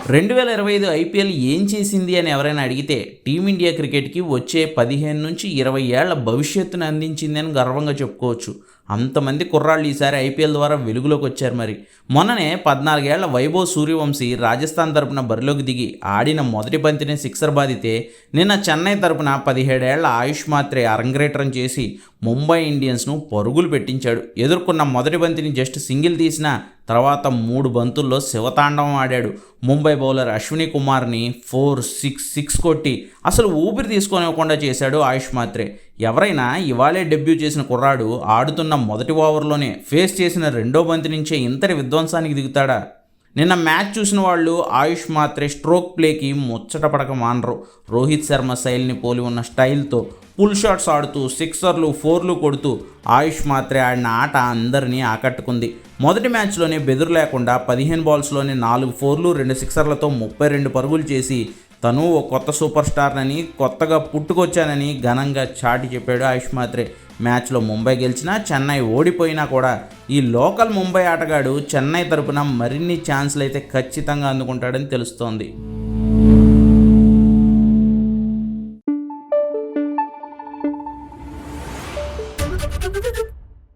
2025 IPL ఏం చేసింది అని ఎవరైనా అడిగితే టీమిండియా క్రికెట్కి వచ్చే 15 నుంచి 20 ఏళ్ల భవిష్యత్తును అందించింది అని గర్వంగా చెప్పుకోవచ్చు. అంతమంది కుర్రాళ్ళు ఈసారి ఐపీఎల్ ద్వారా వెలుగులోకి వచ్చారు. మరి మొన్ననే 14 ఏళ్ల వైభవ్ సూర్యవంశీ రాజస్థాన్ తరపున బరిలోకి దిగి ఆడిన మొదటి బంతిని సిక్సర్ బాదితే, నిన్న చెన్నై తరపున 17 ఏళ్ల ఆయుష్ మాత్రే అరంగేట్రం చేసి ముంబై ఇండియన్స్ను పరుగులు పెట్టించాడు. ఎదుర్కొన్న మొదటి బంతిని జస్ట్ సింగిల్ తీసిన తర్వాత 3 బంతుల్లో శివతాండవం ఆడాడు. ముంబై బౌలర్ అశ్విని కుమార్ని 4-6 కొట్టి అసలు ఊపిరి తీసుకోనివ్వకుండా చేశాడు ఆయుష్ మాత్రే. ఎవరైనా ఇవాళే డెబ్యూ చేసిన కుర్రాడు ఆడుతున్న మొదటి ఓవర్లోనే ఫేస్ చేసిన రెండో బంతి నుంచే ఇంతటి విధ్వంసానికి దిగుతాడా? నిన్న మ్యాచ్ చూసిన వాళ్ళు ఆయుష్ మాత్రే స్ట్రోక్ ప్లేకి ముచ్చట పడక మానరు. రోహిత్ శర్మ శైలిని పోలి ఉన్న స్టైల్తో పుల్ షాట్స్ ఆడుతూ సిక్సర్లు, ఫోర్లు కొడుతూ ఆయుష్ మాత్రే ఆడిన ఆట అందరినీ ఆకట్టుకుంది. మొదటి మ్యాచ్లోనే బెదురు లేకుండా 15 బాల్స్లోనే 4 ఫోర్లు 2 సిక్సర్లతో 32 పరుగులు చేసి తను ఓ కొత్త సూపర్ స్టార్నని, కొత్తగా పుట్టుకొచ్చానని ఘనంగా చాటి చెప్పాడు ఆయుష్ మాత్రే. మ్యాచ్లో ముంబై గెలిచినా, చెన్నై ఓడిపోయినా కూడా ఈ లోకల్ ముంబై ఆటగాడు చెన్నై తరపున మరిన్ని ఛాన్స్లు అయితే ఖచ్చితంగా అందుకుంటాడని తెలుస్తోంది.